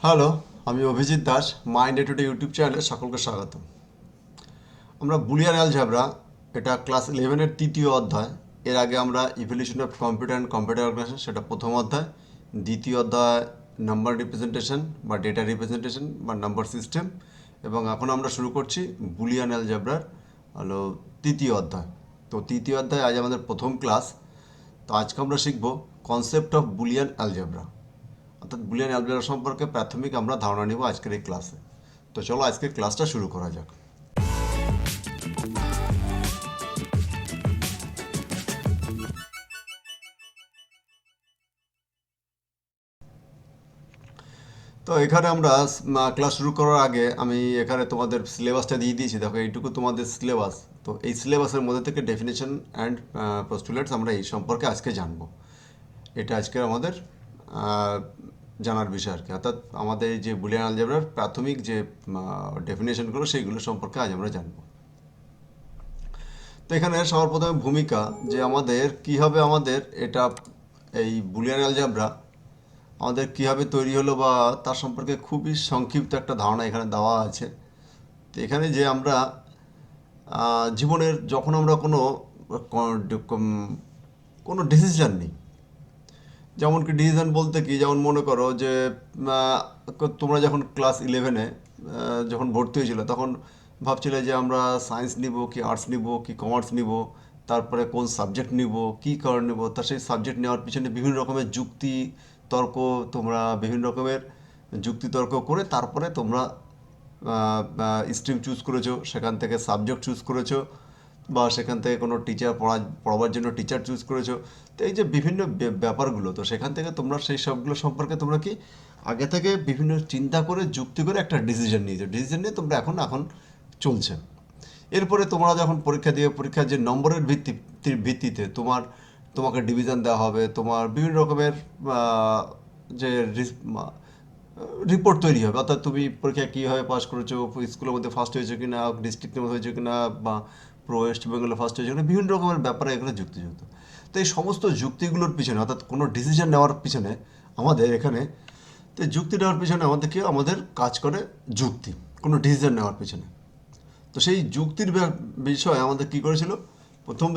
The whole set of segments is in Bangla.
হ্যালো, আমি Abhijit Das. Mind day today YouTube চ্যানেলে সকলকে স্বাগত। আমরা বুলিয়ান অ্যালজেব্রা, এটা ক্লাস 11-এর তৃতীয় অধ্যায়। এর আগে আমরা evolution of computer and computer organization, সেটা প্রথম অধ্যায়। দ্বিতীয় অধ্যায় নাম্বার রিপ্রেজেন্টেশন বা ডেটা রিপ্রেজেন্টেশন বা নাম্বার সিস্টেম। এবং এখন আমরা শুরু করছি বুলিয়ান অ্যালজেব্রার হলো তৃতীয় অধ্যায়। তো তৃতীয় অধ্যায় আজ আমাদের প্রথম ক্লাস। তো আজকে আমরা শিখব কনসেপ্ট অফ বুলিয়ান অ্যালজেব্রা, অর্থাৎ বুলিয়ান অ্যালজেব্রা সম্পর্কে প্রাথমিক আমরা ধারণা নিব আজকের এই ক্লাসে। তো চলো আজকের ক্লাসটা শুরু করা যাক। তো এখানে আমরা ক্লাস শুরু করার আগে আমি এখানে তোমাদের সিলেবাসটা দিয়ে দিয়েছি। দেখো, এইটুকু তোমাদের সিলেবাস। তো এই সিলেবাসের মধ্যে থেকে ডেফিনেশন অ্যান্ড পোস্টুলেটস আমরা এই সম্পর্কে আজকে জানবো। এটা আজকের আমাদের আহ, জানার বিষয় আর কি। অর্থাৎ আমাদের এই যে বুলিয়ান অ্যালজেব্রার প্রাথমিক যে ডেফিনেশনগুলো সেইগুলো সম্পর্কে আজ আমরা জানবো। তো এখানে সবার প্রথমে ভূমিকা, যে আমাদের কীভাবে আমাদের এটা এই বুলিয়ান অ্যালজেব্রা আমাদের কীভাবে তৈরি হলো বা তার সম্পর্কে খুবই সংক্ষিপ্ত একটা ধারণা এখানে দেওয়া আছে। তো এখানে যে আমরা জীবনের যখন আমরা কোনো ডিসিশন নিই, যেমন কি ডিসিশন বলতে কি, যেমন মনে করো যে তোমরা যখন ক্লাস 11-এ যখন ভর্তি হয়েছিল তখন ভাবছিলে যে আমরা সায়েন্স নিব কি আর্টস নিব কি কমার্স নিব, তারপরে কোন সাবজেক্ট নিব, কি কারণ নিব। তা সেই সাবজেক্ট নেওয়ার পিছনে বিভিন্ন রকমের যুক্তি তর্ক, তোমরা বিভিন্ন রকমের যুক্তি তর্ক করে তারপরে তোমরা স্ট্রিম চুজ করেছো, সেখান থেকে সাবজেক্ট চুজ করেছো, বা সেখান থেকে কোনো পড়াবার জন্য টিচার চুজ করেছো। তো এই যে বিভিন্ন ব্যাপারগুলো, তো সেখান থেকে তোমরা সেই সবগুলো সম্পর্কে তোমরা কি আগে থেকে বিভিন্ন চিন্তা করে যুক্তি করে একটা ডিসিশন নিয়েছো। ডিসিশন নিয়ে তোমরা এখন এখন চলছে। এরপরে তোমরা যখন পরীক্ষা দিয়ে পরীক্ষার যে নম্বরের ভিত্তিতে তোমাকে ডিভিশন দেওয়া হবে, তোমার বিভিন্ন রকমের যে রিপোর্ট তৈরি হবে। অর্থাৎ তুমি পরীক্ষায় কীভাবে পাস করেছো, স্কুলের মধ্যে ফার্স্ট হয়েছো কি না, ডিস্ট্রিক্টের মধ্যে হয়েছো কি না, বা পুরো ওয়েস্ট বেঙ্গলে ফার্স্ট হয়েছো কিনা, বিভিন্ন রকমের ব্যাপারে এগুলো যুক্তিযুক্ত। তো এই সমস্ত যুক্তিগুলোর পিছনে, অর্থাৎ কোনো ডিসিশন নেওয়ার পিছনে আমাদের এখানে, তো যুক্তি নেওয়ার পিছনে আমাদের কাজ করে যুক্তি, কোনো ডিসিশন নেওয়ার পিছনে। তো সেই যুক্তির বিষয়ে আমাদের কি করেছিল, প্রথম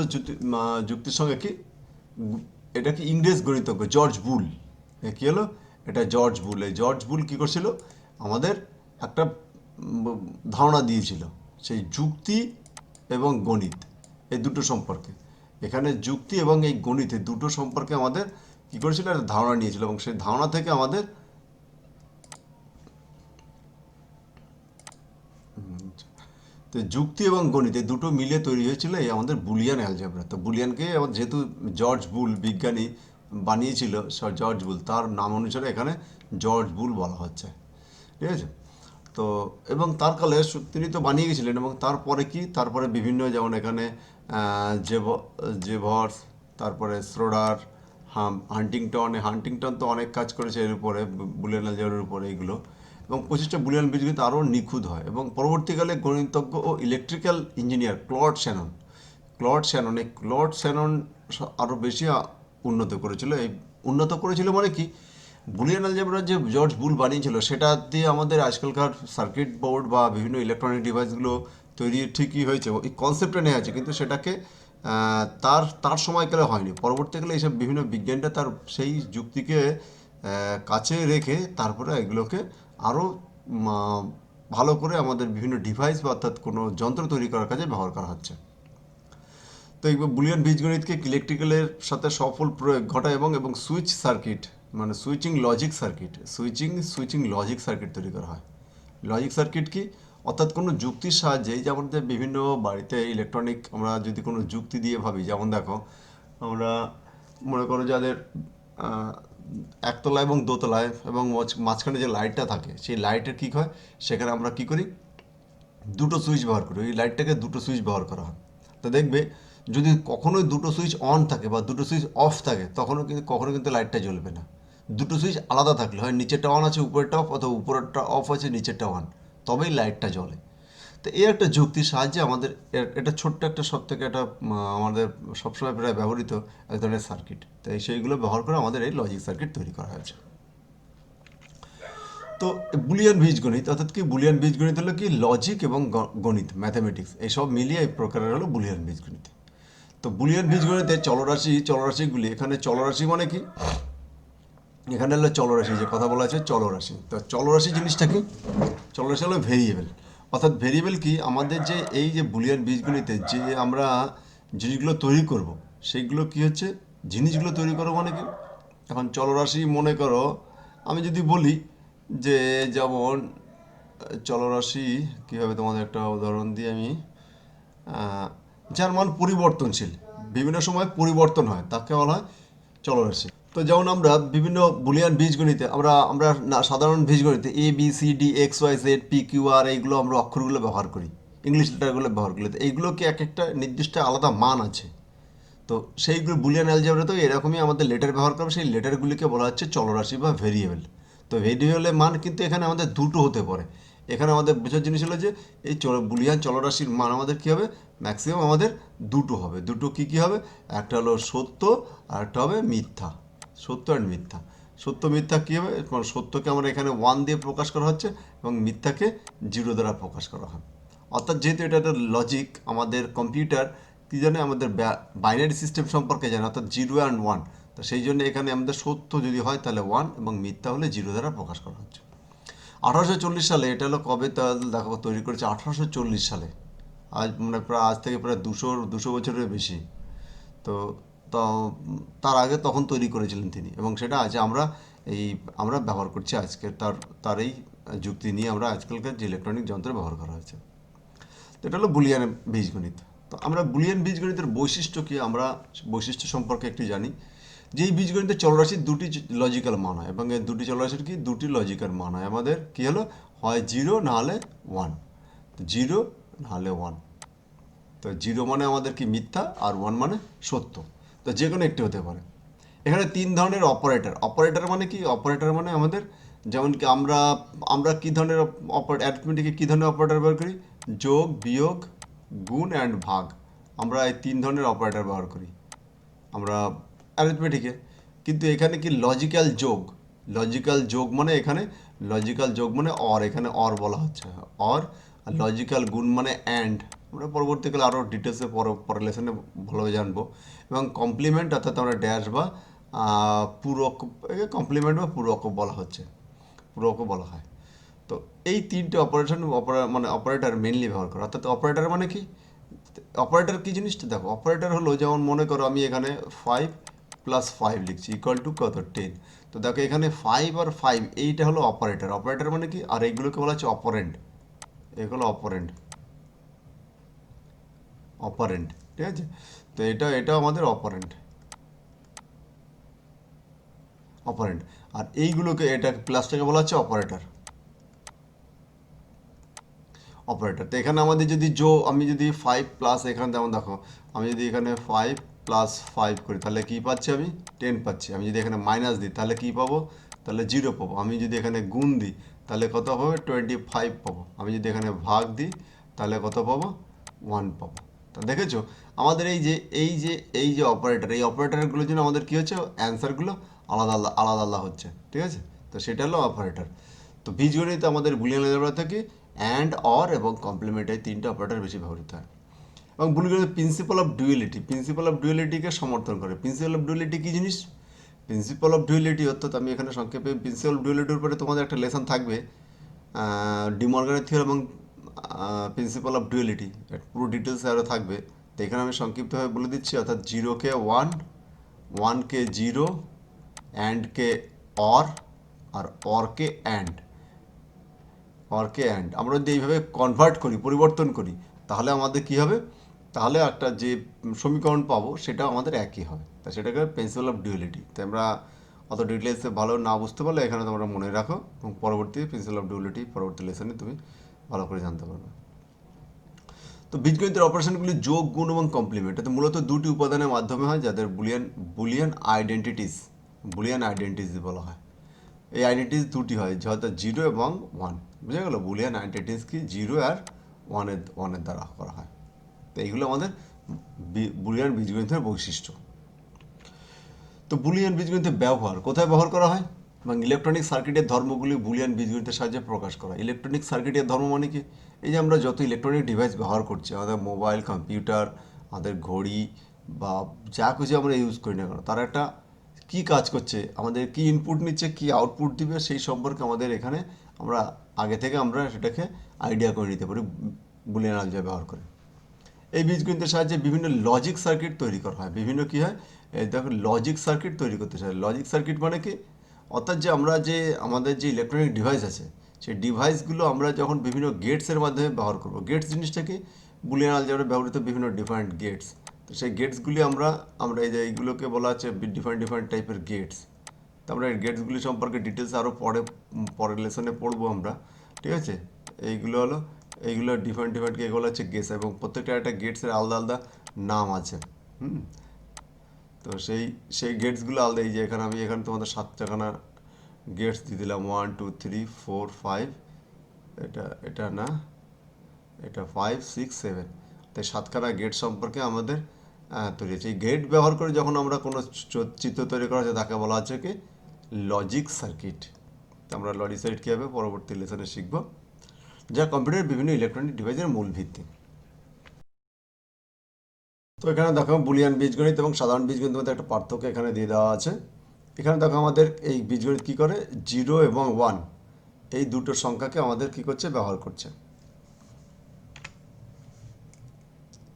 যুক্তির সঙ্গে কি, এটা কি ইংরেজ গণিতজ্ঞ জর্জ বুল, কি হলো, এটা জর্জ বুল। এই জর্জ বুল কী করছিল, আমাদের একটা ধারণা দিয়েছিল সেই যুক্তি এবং গণিত এই দুটো সম্পর্কে। এখানে যুক্তি এবং এই গণিত এই দুটো সম্পর্কে আমাদের কী করেছিল, একটা ধারণা নিয়েছিল, এবং সেই ধারণা থেকে আমাদের তো যুক্তি এবং গণিত এই দুটো মিলে তৈরি হয়েছিল এই আমাদের বুলিয়ান অ্যালজেব্রা। তো বুলিয়ানকে যেহেতু জর্জ বুল বিজ্ঞানী বানিয়েছিল, জর্জ বুল তার নাম অনুসারে এখানে জর্জ বুল বলা হচ্ছে। ঠিক আছে। তো এবং তার কালে তিনি তো বানিয়ে গেছিলেন, এবং তারপরে কি, তারপরে বিভিন্ন, যেমন এখানে জেভর্স, তারপরে শ্রোডার, হান্টিংটন তো অনেক কাজ করেছে এর উপরে, বুলিয়ান অ্যালজেব্রার উপরে এইগুলো। এবং 25টা বুলিয়ান বীজগণিত আরও নিখুঁত হয়। এবং পরবর্তীকালে গণিতজ্ঞ ও ইলেকট্রিক্যাল ইঞ্জিনিয়ার ক্লড শ্যানন আরও বেশি উন্নত করেছিল। এই উন্নত করেছিল মানে কি, বুলিয়ান অ্যালজেব্রা যে জর্জ বুল বানিয়েছিল সেটা দিয়ে আমাদের আজকালকার সার্কিট বোর্ড বা বিভিন্ন ইলেকট্রনিক ডিভাইসগুলো তৈরি ঠিকই হয়েছে, এই কনসেপ্টটা নেওয়া হয়েছে, কিন্তু সেটাকে তার তার সময়কালে হয়নি। পরবর্তীকালে এইসব বিভিন্ন বিজ্ঞানীরা তার সেই যুক্তিকে কাছে রেখে তারপরে এগুলোকে আরও ভালো করে আমাদের বিভিন্ন ডিভাইস বা অর্থাৎ কোনো যন্ত্র তৈরি করার কাজে ব্যবহার করা হচ্ছে। তো এই বুলিয়ান বীজগণিতকে ইলেকট্রিক্যালের সাথে সফল প্রয়োগ ঘটায় এবং এবং সুইচ সার্কিট, মানে সুইচিং লজিক সার্কিট তৈরি করা হয়। লজিক সার্কিট কি, অর্থাৎ কোনো যুক্তির সাহায্যে, যেমন বিভিন্ন বাড়িতে ইলেকট্রনিক আমরা যদি কোনো যুক্তি দিয়ে ভাবি, যেমন দেখো, আমরা মনে করো যাদের আহ, একতলায় এবং দোতলায় এবং মাঝখানে যে লাইটটা থাকে, সেই লাইটের কী হয়, সেখানে আমরা কী করি, দুটো সুইচ ব্যবহার করি। ওই লাইটটাকে দুটো সুইচ ব্যবহার করা হয়। তো দেখবে, যদি কখনোই দুটো সুইচ অন থাকে বা দুটো সুইচ অফ থাকে, কখনো কিন্তু লাইটটা জ্বলবে না। দুটো সুইচ আলাদা থাকলে, হয় নিচেরটা অন আছে উপরেরটা অফ, অথবা উপরেরটা অফ আছে নিচেরটা অন, তবেই লাইটটা জ্বলে। তো এই একটা যুক্তির সাহায্যে আমাদের এটা ছোট্ট একটা, সব থেকে একটা আমাদের সবসময় প্রায় ব্যবহৃত এক ধরনের সার্কিট। তো সেইগুলো ব্যবহার করে আমাদের এই লজিক সার্কিট তৈরি করা হয়েছে। তো তো বুলিয়ান বীজগণিত অর্থাৎ কি বুলিয়ান বীজগণিত হলো কি লজিক এবং গণিত ম্যাথামেটিক্স এইসব মিলিয়ে এই প্রকারের হলো বুলিয়ান বীজগণিত। তো বুলিয়ান বীজগণিতে চলরাশিগুলি, এখানে চলরাশি মানে কি, এখানে হলো চলরাশি, যে কথা বলা আছে চলরাশি। তো চলরাশি জিনিসটা কি, চলরাশি হলো ভেরিয়েবল। অর্থাৎ ভেরিয়েবল কি, আমাদের যে এই যে বুলিয়ান বীজগণিতে যে আমরা জিনিসগুলো তৈরি করব, সেইগুলো কি হচ্ছে, জিনিসগুলো তৈরি করবো মানে কি, এখন চলরাশি মনে করো, আমি যদি বলি যে যেমন চলরাশি কীভাবে, তোমাদের একটা উদাহরণ দিই আমি, যার মান পরিবর্তনশীল, বিভিন্ন সময় পরিবর্তন হয়, তাকে বলা হয় চলরাশি। তো যেমন আমরা বিভিন্ন বুলিয়ান বীজগণিতে আমরা আমরা সাধারণ বীজগণিতে ABCD XYZ PQR এইগুলো আমরা অক্ষরগুলো ব্যবহার করি, ইংলিশ লেটারগুলো ব্যবহার করি। তো এইগুলোকে এক একটা নির্দিষ্ট আলাদা মান আছে। তো সেইগুলো বুলিয়ান অ্যালজেব্রাতেও এরকমই আমাদের লেটার ব্যবহার করবে, সেই লেটারগুলিকে বলা হচ্ছে চলরাশি বা ভেরিয়েবল। তো ভেরিয়েবলের মান কিন্তু এখানে আমাদের দুটো হতে পারে। এখানে আমাদের বোঝার জিনিস হলো যে এই বুলিয়ান চলরাশির মান আমাদের কী হবে, ম্যাক্সিমাম আমাদের দুটো হবে। দুটো কী কী হবে, একটা হলো সত্য আর একটা হবে মিথ্যা। সত্য আর মিথ্যা। সত্য মিথ্যা কী হবে, সত্যকে আমরা এখানে 1 দিয়ে প্রকাশ করা হচ্ছে এবং মিথ্যাকে 0 দ্বারা প্রকাশ করা হয়। অর্থাৎ যেহেতু এটা একটা লজিক, আমাদের কম্পিউটার কী জানে, আমাদের বাইনারি সিস্টেম সম্পর্কে জানে, অর্থাৎ 0 অ্যান্ড 1। তো সেই জন্য এখানে আমাদের সত্য যদি হয় তাহলে 1 এবং মিথ্যা হলে 0 দ্বারা প্রকাশ করা হচ্ছে। 1840 সালে, এটা হলো কবে, তাহলে দেখো তৈরি করেছে 1840 সালে। আজ মানে প্রায় আজ থেকে প্রায় 200 বছরের বেশি। তো তো তার আগে তখন তৈরি করেছিলেন তিনি, এবং সেটা আজ আমরা ব্যবহার করছি আজকে, তার এই যুক্তি নিয়ে আমরা আজকালকার যে ইলেকট্রনিক যন্ত্র ব্যবহার করা হয়েছে। তো এটা হলো বুলিয়ান বীজগণিত। তো আমরা বুলিয়ান বীজগণিতের বৈশিষ্ট্য কি, আমরা বৈশিষ্ট্য সম্পর্কে একটু জানি। যে এই বীজগণিতের চলরাশির দুটি লজিক্যাল মান হয়, এবং এই দুটি চলরাশির কি দুটি লজিক্যাল মান হয় আমাদের, কি হলো, হয় 0 না হলে 1। তো 0 না হলে 1। তো 0 মানে আমাদের কি মিথ্যা, আর 1 মানে সত্য। তো যে কোনো একটি হতে পারে। এখানে 3 ধরনের অপারেটর। অপারেটর মানে কি, অপারেটর মানে আমাদের যেমন কি আমরা আমরা কী ধরনের অ্যারিথমেটিকে কী ধরনের অপারেটর ব্যবহার করি, যোগ, বিয়োগ, গুণ অ্যান্ড ভাগ। আমরা এই 3 ধরনের অপারেটর ব্যবহার করি আমরা অ্যারিথমেটিকে। কিন্তু এখানে কি লজিক্যাল যোগ, লজিক্যাল যোগ মানে এখানে লজিক্যাল যোগ মানে অর, এখানে অর বলা হচ্ছে অর। আর লজিক্যাল গুণ মানে অ্যান্ড। আমরা পরবর্তীকালে আরও ডিটেলসে পরের লেসনে ভালোভাবে জানবো। এবং কমপ্লিমেন্ট অর্থাৎ আমরা ড্যাশ বা পূরক, কমপ্লিমেন্ট বা পূরক বলা হচ্ছে, পূরকও বলা হয়। তো এই তিনটে মানে অপারেটর মেনলি ব্যবহার করা। অর্থাৎ অপারেটর মানে কি, অপারেটর কী জিনিসটা দেখো, অপারেটর হলো যেমন মনে করো আমি এখানে 5 + 5 লিখছি ইকুয়াল টু কত 10। তো দেখো এখানে 5 আর 5 এইটা হলো অপারেটর। অপারেটর মানে কি, আর এইগুলোকে বলা হচ্ছে অপারেন্ড। এগুলো অপারেন্ড, অপারেন্ড, ঠিক আছে। তো এটা আমাদের অপারেন্ড, অপারেন্ড। আর এইগুলোকে, এটা প্লাসটাকে বলা হচ্ছে অপারেটর, অপারেটর। তো এখানে আমাদের যদি আমি যদি 5 প্লাস, এখানে যেমন দেখো আমি যদি এখানে 5 + 5 করি তাহলে কী পাচ্ছি, আমি 10 পাচ্ছি। আমি যদি এখানে মাইনাস দিই তাহলে কী পাবো, তাহলে 0 পাবো। আমি যদি এখানে গুণ দিই তাহলে কত হবে, 25 পাবো। আমি যদি এখানে ভাগ দিই তাহলে কত পাবো, 1 পাবো। তা দেখেছো আমাদের এই যে অপারেটর, এই অপারেটরগুলোর জন্য আমাদের কী হচ্ছে, অ্যান্সারগুলো আলাদা আলাদা আলাদা আলাদা হচ্ছে, ঠিক আছে। তো সেটা হলো অপারেটর। তো বীজগণিতে আমাদের বুলিয়ান অ্যালজেব্রা থেকে অ্যান্ড, অর এবং কমপ্লিমেন্ট, এই তিনটে অপারেটর বেশি ব্যবহৃত হয়। এবং বুলিয়ানের principle of duality, principle of ডুয়ালিটিকে সমর্থন করে। প্রিন্সিপাল অফ ডুয়ালিটি কী জিনিস, প্রিন্সিপাল অফ ডুয়ালিটি অর্থাৎ আমি এখানে সংক্ষেপে, প্রিন্সিপাল অফ ডুয়ালিটির উপরে তোমাদের একটা লেসন থাকবে, ডিমর্গানের থিওরাম এবং প্রিন্সিপাল অফ ডুয়ালিটি, পুরো ডিটেলসে আরও থাকবে। তো এখানে আমি সংক্ষিপ্তভাবে বলে দিচ্ছি। অর্থাৎ 0-কে 1, 1-কে 0, অ্যান্ডকে অর, আর অরকে অ্যান্ড, অরকে অ্যান্ড আমরা যদি এইভাবে কনভার্ট করি, পরিবর্তন করি, তাহলে আমাদের কী হবে, তাহলে একটা যে সমীকরণ পাবো সেটা আমাদের একই হবে। তা সেটাকে প্রিন্সিপাল অফ ডুয়ালিটি। তো আমরা অত ডিটেলসে ভালো না বুঝতে পারলে এখানে তোমরা মনে রাখো, এবং পরবর্তী প্রিন্সিপাল অফ ডুয়ালিটি পরবর্তী লেসনে তুমি ভালো করে জানতে পারবে। তো বীজগণিতের অপারেশনগুলি যোগ, গুণ এবং কমপ্লিমেন্ট, এতে মূলত দুটি উপাদানের মাধ্যমে হয়, যাদের বুলিয়ান আইডেন্টিটিস বলা হয়। এই আইডেন্টিটিস দুটি হয়, হয়তো 0 এবং 1। বুঝে গেল, বুলিয়ান আইডেন্টিটিস কি 0 আর 1-এর দ্বারা করা হয়। তো এইগুলো আমাদের বুলিয়ান বীজগণিতের বৈশিষ্ট্য। তো বুলিয়ান বীজগণিতের ব্যবহার কোথায় ব্যবহার করা হয়, এবং ইলেকট্রনিক সার্কিটের ধর্মগুলি বুলিয়ান বীজগণিতের সাহায্যে প্রকাশ করা। ইলেকট্রনিক সার্কিটের ধর্ম মানে কি? এই যে আমরা যত ইলেকট্রনিক ডিভাইস ব্যবহার করছি, আমাদের মোবাইল, কম্পিউটার, আমাদের ঘড়ি বা যা কিছু আমরা ইউজ করি না কেন, তার একটা কি কাজ করছে, আমাদের কি ইনপুট নিচ্ছে, কি আউটপুট দিবে, সেই সম্পর্কে আমাদের এখানে আমরা আগে থেকে আমরা সেটাকে আইডিয়া করে নিতে পারি বুলিয়ান আলজেব্রা ব্যবহার করে। এই বীজগণিতের সাহায্যে বিভিন্ন লজিক সার্কিট তৈরি করা হয়। বিভিন্ন কি হয়, এই দেখো লজিক সার্কিট তৈরি করতে চাই। লজিক সার্কিট মানে কি, অর্থাৎ যে আমরা যে আমাদের যে ইলেকট্রনিক ডিভাইস আছে, সেই ডিভাইসগুলো আমরা যখন বিভিন্ন গেটসের মাধ্যমে ব্যবহার করবো। গেটস জিনিসটা কি, বুলিয়ান আলজেব্রায় ব্যবহৃত বিভিন্ন ডিফারেন্ট গেটস। তো সেই গেটসগুলি আমরা আমরা এই যে এইগুলোকে বলা হচ্ছে ডিফারেন্ট ডিফারেন্ট টাইপের গেটস। তো আমরা এই গেটসগুলি সম্পর্কে ডিটেলস আরও পরের লেসনে পড়বো আমরা, ঠিক আছে। এইগুলো হলো, এইগুলো ডিফারেন্ট ডিফারেন্ট, এগুলো হচ্ছে গেটস, এবং প্রত্যেকটা একটা গেটসের আলাদা আলাদা নাম আছে। হুম। তো সেই সেই গেটসগুলো আলাদা। এই যে এখানে আমি এখানে তোমাদের 7টাখানা গেটস দিয়ে দিলাম, 1 2 3 4 5, এটা এটা না, এটা 5 6 7, তাই 7খানা গেট সম্পর্কে আমাদের তৈরি হচ্ছে। এই গেট ব্যবহার করে যখন আমরা কোনো চিত্র তৈরি করা হচ্ছে, তাকে বলা হচ্ছে কি লজিক সার্কিট। তো আমরা লজিক সার্কিট কী হবে পরবর্তী লেসনে শিখব, যা কম্পিউটারের বিভিন্ন ইলেকট্রনিক ডিভাইসের মূল ভিত্তি। তো এখানে দেখো বুলিয়ান বীজগণিত এবং সাধারণ বীজগণিতের মধ্যে একটা পার্থক্য এখানে দিয়ে দেওয়া আছে। এখানে দেখো আমাদের এই বীজগণিত কী করে, 0 এবং 1 এই দুটো সংখ্যাকে আমাদের কী করছে, ব্যবহার করছে।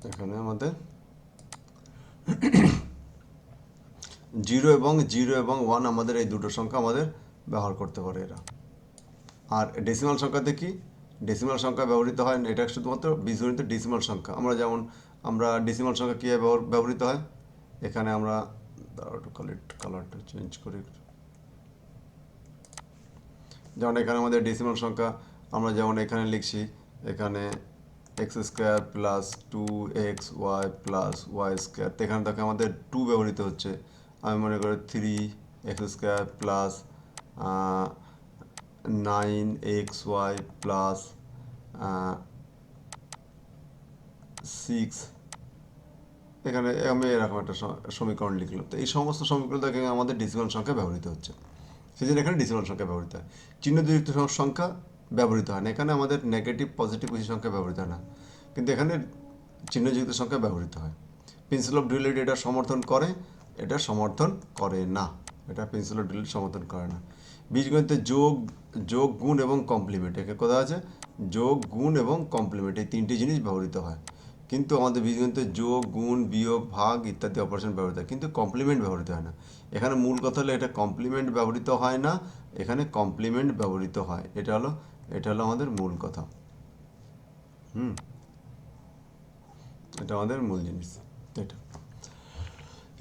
এখানে আমাদের 0 এবং 1 আমাদের এই দুটো সংখ্যা আমাদের ব্যবহার করতে পারে এরা। আর ডেসিমাল সংখ্যাতে কি, ডেসিমাল সংখ্যা ব্যবহৃত হয় না, এটা শুধুমাত্র বীজগণিতের ডেসিমাল সংখ্যা। আমরা যেমন আমরা ডেসিমাল সংখ্যা কীভাবে ব্যবহৃত হয়, এখানে আমরা কালারটা চেঞ্জ করি। যেমন এখানে আমাদের ডেসিমাল সংখ্যা আমরা যেমন এখানে লিখছি, এখানে x² + 2xy + y², তো এখানে দেখো আমাদের 2 ব্যবহৃত হচ্ছে। আমি মনে করি 3x² + 9xy + 6, এখানে আমি এরকম একটা সমীকরণ লিখলাম। তো এই সমস্ত সমীকরণ দেখে আমাদের ডেসিমাল সংখ্যা ব্যবহৃত হচ্ছে, সেই জন্য এখানে ডেসিমাল সংখ্যা ব্যবহৃত হয়। চিহ্নযুক্ত সংখ্যা ব্যবহৃত হয় না, এখানে আমাদের নেগেটিভ পজিটিভ কিছু সংখ্যা ব্যবহৃত হয় না, কিন্তু এখানে চিহ্নযুক্ত সংখ্যা ব্যবহৃত হয়। প্রিন্সিপাল অফ ডুয়ালিটি এটা সমর্থন করে, এটা সমর্থন করে না, এটা প্রিন্সিপাল অফ ডুয়ালিটি সমর্থন করে না। বীজগণিতে যোগ, যোগ, গুণ এবং কমপ্লিমেন্ট, এখানে কথা আছে যোগ, গুণ এবং কমপ্লিমেন্ট, এই তিনটি জিনিস ব্যবহৃত হয়। কিন্তু আমাদের বীজগণিতে যোগ, গুণ, বিয়োগ, ভাগ ইত্যাদি অপারেশন ব্যবহৃত হয়, কিন্তু কমপ্লিমেন্ট ব্যবহৃত হয় না। এখানে মূল কথা হলো এটা কমপ্লিমেন্ট ব্যবহৃত হয় না, এখানে কমপ্লিমেন্ট ব্যবহৃত হয়। এটা হলো আমাদের মূল কথা। হুম, এটা আমাদের মূল জিনিস এটা।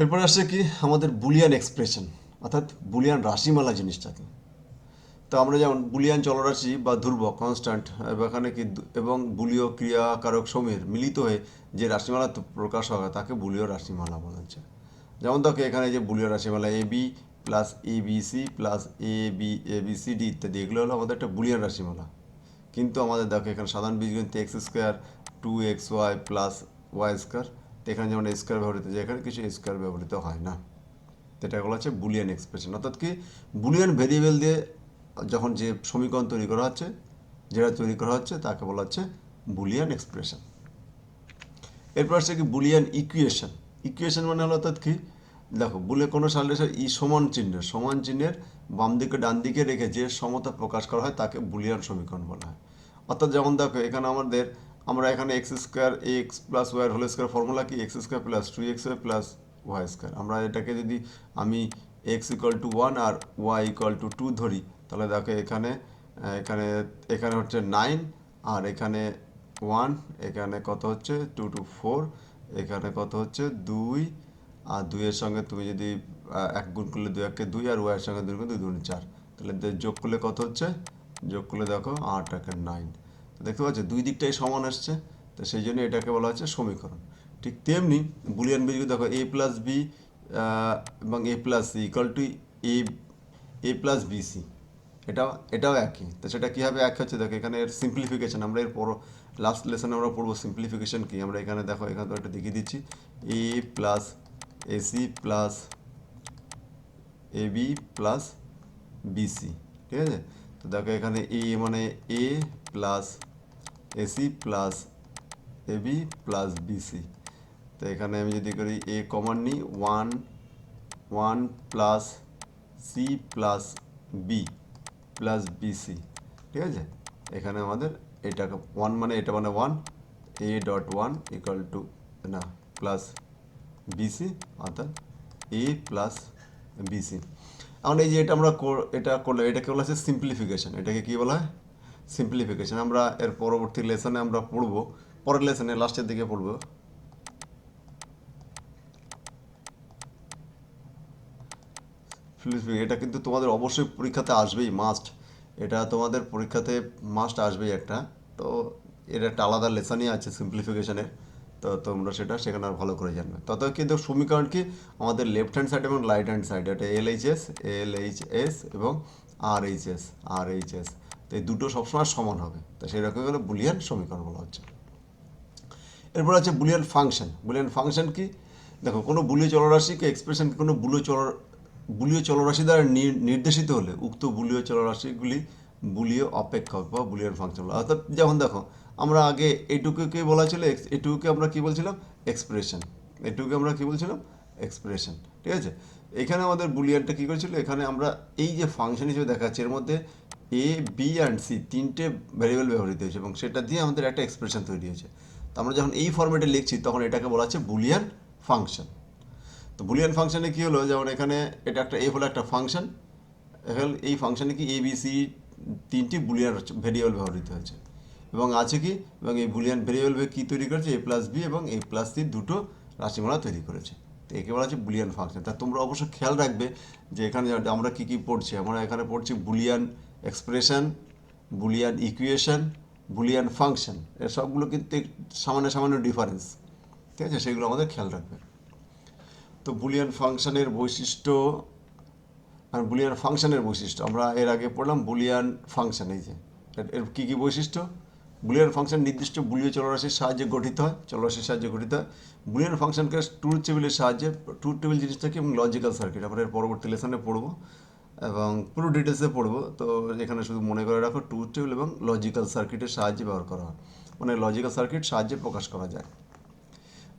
এরপর আসছে কি আমাদের বুলিয়ান এক্সপ্রেশন, অর্থাৎ বুলিয়ান রাশিমালা জিনিসটাকে। তো আমরা যেমন বুলিয়ান চলরাশি বা ধ্রুবক কনস্ট্যান্ট, এখানে কি এবং বুলীয় ক্রিয়াকারক সমূহের মিলিত হয়ে যে রাশিমালা প্রকাশ হয় তাকে বুলীয় রাশিমালা বলা হচ্ছে। যেমন দেখো এখানে যে বুলীয় রাশিমালা AB + ABC + AB CD ইত্যাদি, এগুলো হলো আমাদের একটা বুলিয়ান রাশিমালা। কিন্তু আমাদের দেখো এখানে সাধারণ বীজগণিতে x² 2xy + y², তো এখানে যেমন স্কোয়ার ব্যবহৃত হচ্ছে, এখানে কিছু স্কোয়ার ব্যবহৃত হয় না। এটা বলা হচ্ছে বুলিয়ান এক্সপ্রেশন, অর্থাৎ কি বুলিয়ান ভেরিয়েবল দিয়ে যখন যে সমীকরণ তৈরি করা হচ্ছে, যেটা তৈরি করা হচ্ছে তাকে বলা হচ্ছে বুলিয়ান এক্সপ্রেশন। এরপর আসছে কি বুলিয়ান ইকুয়েশন। ইকুয়েশন মানে হলো অর্থাৎ কি, দেখো বুলে কোনো সালের সমান চিহ্নের বাম দিকে ডান দিকে রেখে যে সমতা প্রকাশ করা হয় তাকে বুলিয়ান সমীকরণ বলা হয়। অর্থাৎ যেমন দেখো এখানে আমরা এখানে x² x + y² ফর্মুলা কি x² + 2xy + y²। আমরা এটাকে যদি আমি x = 1 আর y = 2 ধরি, তাহলে দেখো এখানে এখানে এখানে হচ্ছে 9, আর এখানে 1, এখানে কত হচ্ছে 2 2 4, এখানে কত হচ্ছে 2, আর 2 এর সঙ্গে তুমি যদি 1 গুণ করলে 2 1 2, আর y এর সঙ্গে 2 গুণ 2 2 4, তাহলে যোগ করলে কত হচ্ছে, যোগ করলে দেখো 8 1 9। দেখতে পাচ্ছ দুই দিকটাই সমান আসছে, তো সেই জন্য এটাকে বলা হচ্ছে সমীকরণ। ঠিক তেমনি বুলিয়ান বীজগণিত দেখো a + b এবং a + c = a + bc, এটাও একই। তো সেটা কীভাবে এক হচ্ছে দেখো, এখানে এর সিম্পলিফিকেশন আমরা এর লাস্ট লেসনে আমরা পড়বো সিম্পলিফিকেশন কি। আমরা এখানে দেখো এখানে তো একটা দেখিয়ে দিচ্ছি, a + ac + ab + বিসি, ঠিক আছে। তো দেখো এখানে এ মানে A plus AC plus AB plus BC. তো এখানে আমি যদি করি এ কমন নিই, one one plus C plus B plus BC, ঠিক আছে। এখানে আমাদের এটাকে ওয়ান মানে এটা মানে one, A dot one equal to না প্লাস বিসি, অর্থাৎ এ প্লাস বিসি। এখন এই যে এটা আমরা এটা করলে এটাকে বলা হচ্ছে সিম্পলিফিকেশন। এটাকে কী বলা হয়? সিম্পলিফিকেশন। আমরা এর পরবর্তী লেসনে আমরা পড়বো, পরের লেসনে লাস্টের দিকে পড়বো। এটা কিন্তু তোমাদের অবশ্যই পরীক্ষাতে আসবেই, মাস্ট। এটা তোমাদের পরীক্ষাতে মাস্ট আসবেই একটা। তো এর একটা আলাদা লেসনই আছে সিম্পলিফিকেশনের। তো তোমরা সেটা সেখানে আর ভালো করে জানবে। তত কিন্তু সমীকরণ কি আমাদের লেফট হ্যান্ড সাইড এবং রাইট হ্যান্ড সাইড, এটা এল এইচ এস এবং আর এইচ এস। তো এই দুটো সবসময় সমান হবে। তো সেই রকম গেলে বুলিয়ান সমীকরণ বলা হচ্ছে। এরপর আছে বুলিয়ান ফাংশন। বুলিয়ান ফাংশন কি? দেখো কোনো বুলীয় চলরাশিকে এক্সপ্রেশন কোনো বুলীয় চলরাশি দ্বারা নির্দেশিত হলে উক্ত বুলীয় চলরাশিগুলি বুলীয় অপেক্ষক বা বুলিয়ান ফাংশন বলা হয়। অর্থাৎ যেমন দেখো আমরা আগে এটুকুকে বলা ছিল এটুকুকে আমরা কি বলছিলাম? এক্সপ্রেশন। এটুকুকে আমরা কি বলছিলাম? এক্সপ্রেশন, ঠিক আছে। এখানে আমাদের বুলিয়ানটা কী করেছিল? এখানে আমরা এই যে ফাংশন হিসেবে দেখাচ্ছি এর মধ্যে এ বি অ্যান্ড সি তিনটে ভ্যারিয়েবল ব্যবহৃত হয়েছে এবং সেটা দিয়ে আমাদের একটা এক্সপ্রেশন তৈরি হয়েছে। তো আমরা যখন এই ফর্মেটে লিখছি তখন এটাকে বলা হচ্ছে বুলিয়ান ফাংশন। তো বুলিয়ান ফাংশনে কী হলো, যেমন এখানে এটা একটা এ হলো একটা ফাংশন, এখন এই ফাংশনে কি এ বি সি তিনটি বুলিয়ান ভেরিয়েবল ব্যবহৃত হয়েছে এবং আছে কি, এবং এই বুলিয়ান ভেরিয়েবল কী তৈরি করেছে? এ প্লাস বি এবং এ প্লাস সি দুটো রাশিমালা তৈরি করেছে। তো একে বলা হচ্ছে বুলিয়ান ফাংশন। তা তোমরা অবশ্যই খেয়াল রাখবে যে এখানে আমরা কী কী পড়ছি। আমরা এখানে পড়ছি Boolean expression, Boolean equation, Boolean function. এর সবগুলো কিন্তু সামান্য সামান্য ডিফারেন্স, ঠিক আছে, সেগুলো আমাদের খেয়াল রাখবে। তো বুলিয়ান ফাংশনের বৈশিষ্ট্য আর বুলিয়ান ফাংশনের বৈশিষ্ট্য আমরা এর আগে পড়লাম। বুলিয়ান ফাংশন এই যে এর কী কী বৈশিষ্ট্য? বুলিয়ান ফাংশন নির্দিষ্ট বুলীয় চলরাশির সাহায্যে গঠিত হয়, চলরাশির সাহায্যে গঠিত হয়। বুলিয়ান ফাংশনকে ট্রুথ টেবিলের সাহায্যে, ট্রুথ টেবিল জিনিসটাকে এবং লজিক্যাল সার্কিট আমরা এর পরবর্তী লেসনে পড়বো এবং পুরো ডিটেলসে পড়বো। তো এখানে শুধু মনে করে রাখো ট্রুথ টেবিল এবং লজিক্যাল সার্কিটের সাহায্যে ব্যবহার করা হয়, মানে লজিক্যাল সার্কিট সাহায্যে প্রকাশ করা যায়।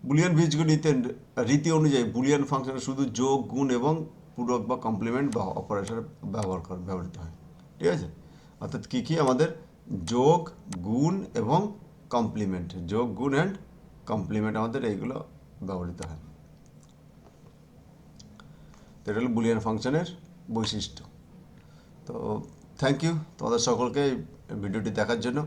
বুলিয়ান বীজগণিতের রীতি অনুযায়ী বুলিয়ান ফাংশনে শুধু যোগ, গুণ এবং পূরক বা কমপ্লিমেন্ট বা অপারেশন ব্যবহৃত হয়, ঠিক আছে। অর্থাৎ কী কী আমাদের যোগ, গুণ এবং কমপ্লিমেন্ট, যোগ, গুণ অ্যান্ড কমপ্লিমেন্ট আমাদের এইগুলো ব্যবহৃত হয়। তো এটা হলো বুলিয়ান ফাংশনের বৈশিষ্ট্য। তো থ্যাংক ইউ তোমাদের সকলকে এই ভিডিওটি দেখার জন্য।